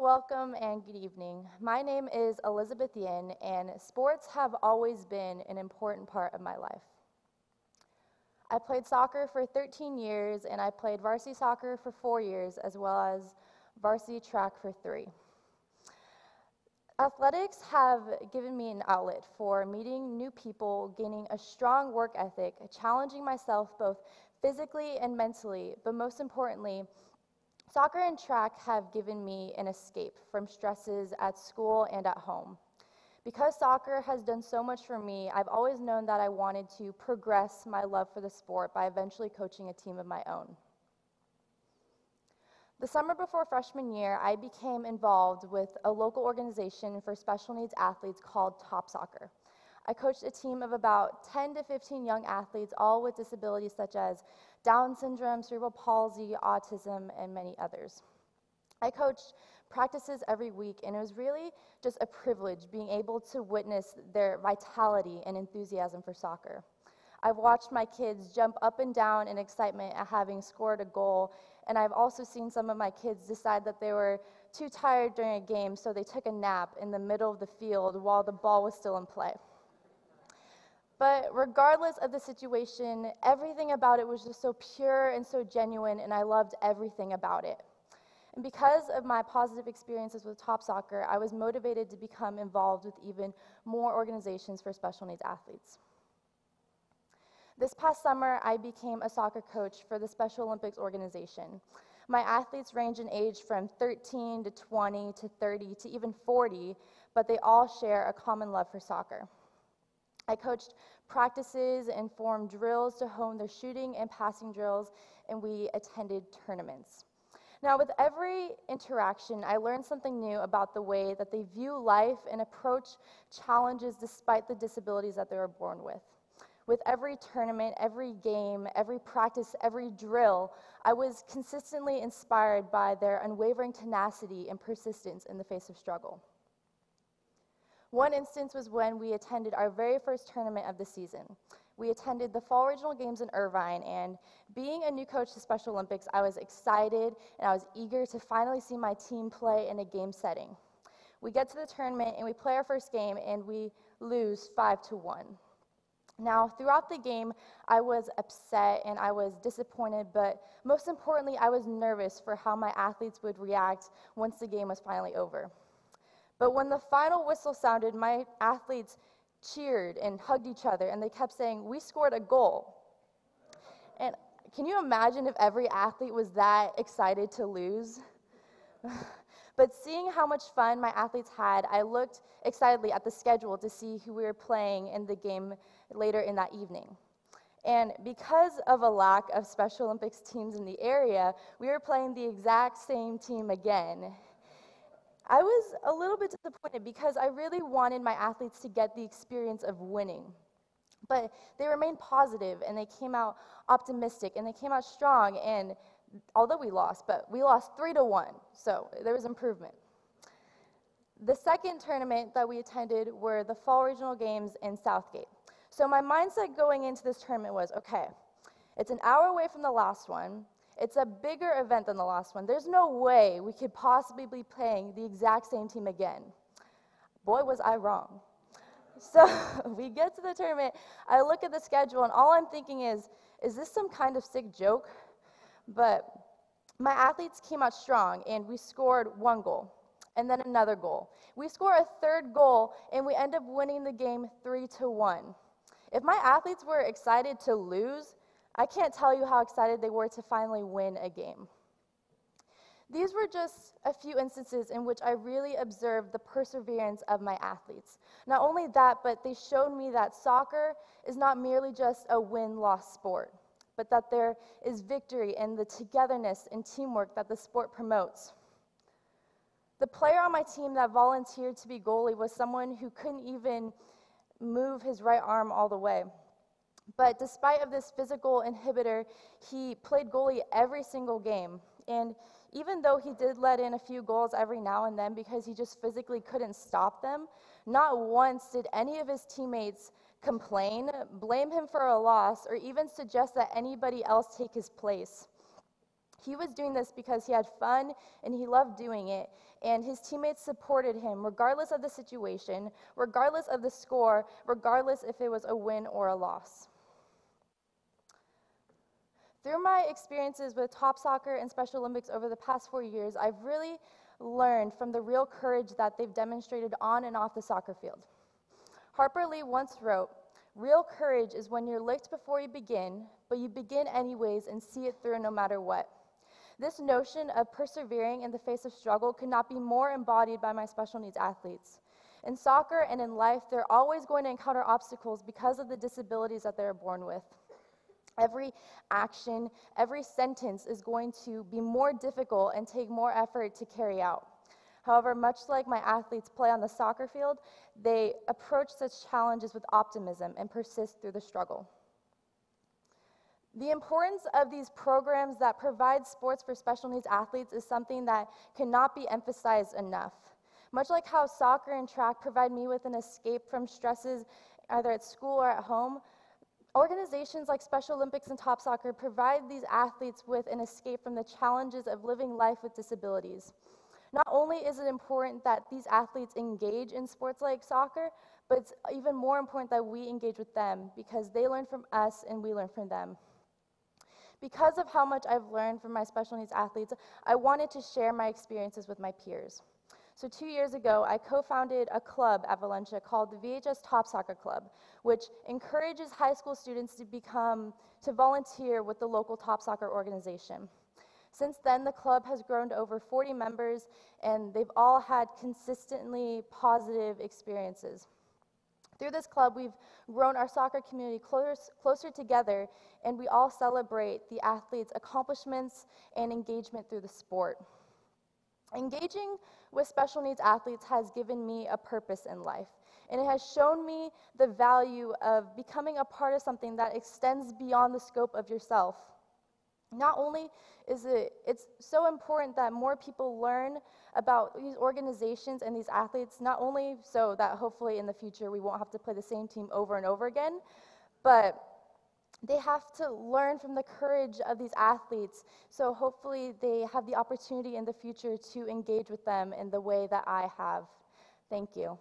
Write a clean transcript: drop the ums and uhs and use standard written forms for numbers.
Welcome and good evening. My name is Elizabeth Yin, and sports have always been an important part of my life. I played soccer for 13 years, and I played varsity soccer for 4 years, as well as varsity track for 3. Athletics have given me an outlet for meeting new people, gaining a strong work ethic, challenging myself both physically and mentally, but most importantly, soccer and track have given me an escape from stresses at school and at home. Because soccer has done so much for me, I've always known that I wanted to progress my love for the sport by eventually coaching a team of my own. The summer before freshman year, I became involved with a local organization for special needs athletes called TOPSoccer. I coached a team of about 10 to 15 young athletes, all with disabilities such as Down syndrome, cerebral palsy, autism, and many others. I coached practices every week, and it was really just a privilege being able to witness their vitality and enthusiasm for soccer. I've watched my kids jump up and down in excitement at having scored a goal, and I've also seen some of my kids decide that they were too tired during a game, so they took a nap in the middle of the field while the ball was still in play. But regardless of the situation, everything about it was just so pure and so genuine, and I loved everything about it. And because of my positive experiences with TOPSoccer, I was motivated to become involved with even more organizations for special needs athletes. This past summer, I became a soccer coach for the Special Olympics organization. My athletes range in age from 13 to 20 to 30 to even 40, but they all share a common love for soccer. I coached practices and formed drills to hone their shooting and passing drills, and we attended tournaments. Now, with every interaction, I learned something new about the way that they view life and approach challenges despite the disabilities that they were born with. With every tournament, every game, every practice, every drill, I was consistently inspired by their unwavering tenacity and persistence in the face of struggle. One instance was when we attended our very first tournament of the season. We attended the Fall Regional Games in Irvine, and being a new coach to Special Olympics, I was excited and I was eager to finally see my team play in a game setting. We get to the tournament and we play our first game and we lose 5-1. Now, throughout the game, I was upset and I was disappointed, but most importantly, I was nervous for how my athletes would react once the game was finally over. But when the final whistle sounded, my athletes cheered and hugged each other, and they kept saying, "We scored a goal." And can you imagine if every athlete was that excited to lose? But seeing how much fun my athletes had, I looked excitedly at the schedule to see who we were playing in the game later in that evening. And because of a lack of Special Olympics teams in the area, we were playing the exact same team again. I was a little bit disappointed because I really wanted my athletes to get the experience of winning. But they remained positive, and they came out optimistic, and they came out strong, and although we lost 3-1, so there was improvement. The second tournament that we attended were the Fall Regional Games in Southgate. So my mindset going into this tournament was, okay, it's an hour away from the last one. It's a bigger event than the last one. There's no way we could possibly be playing the exact same team again. Boy, was I wrong. So we get to the tournament, I look at the schedule, and all I'm thinking is this some kind of sick joke? But my athletes came out strong, and we scored 1 goal, and then another goal. We score a third goal, and we end up winning the game 3-1. If my athletes were excited to lose, I can't tell you how excited they were to finally win a game. These were just a few instances in which I really observed the perseverance of my athletes. Not only that, but they showed me that soccer is not merely just a win-loss sport, but that there is victory in the togetherness and teamwork that the sport promotes. The player on my team that volunteered to be goalie was someone who couldn't even move his right arm all the way. But despite of this physical inhibitor, he played goalie every single game. And even though he did let in a few goals every now and then because he just physically couldn't stop them, not once did any of his teammates complain, blame him for a loss, or even suggest that anybody else take his place. He was doing this because he had fun and he loved doing it, and his teammates supported him regardless of the situation, regardless of the score, regardless if it was a win or a loss. Through my experiences with TOPSoccer and Special Olympics over the past 4 years, I've really learned from the real courage that they've demonstrated on and off the soccer field. Harper Lee once wrote, "Real courage is when you're licked before you begin, but you begin anyways and see it through no matter what." This notion of persevering in the face of struggle could not be more embodied by my special needs athletes. In soccer and in life, they're always going to encounter obstacles because of the disabilities that they're born with. Every action, every sentence is going to be more difficult and take more effort to carry out. However, much like my athletes play on the soccer field, they approach such challenges with optimism and persist through the struggle. The importance of these programs that provide sports for special needs athletes is something that cannot be emphasized enough. Much like how soccer and track provide me with an escape from stresses either at school or at home, organizations like Special Olympics and TOPSoccer provide these athletes with an escape from the challenges of living life with disabilities. Not only is it important that these athletes engage in sports like soccer, but it's even more important that we engage with them because they learn from us and we learn from them. Because of how much I've learned from my special needs athletes, I wanted to share my experiences with my peers. So 2 years ago, I co-founded a club at Valencia called the VHS TOPSoccer Club, which encourages high school students to volunteer with the local TOPSoccer organization. Since then, the club has grown to over 40 members, and they've all had consistently positive experiences. Through this club, we've grown our soccer community closer together, and we all celebrate the athletes' accomplishments and engagement through the sport. Engaging with special needs athletes has given me a purpose in life, and it has shown me the value of becoming a part of something that extends beyond the scope of yourself. Not only is it's so important that more people learn about these organizations and these athletes, not only so that hopefully in the future we won't have to play the same team over and over again, but they have to learn from the courage of these athletes, so hopefully they have the opportunity in the future to engage with them in the way that I have. Thank you.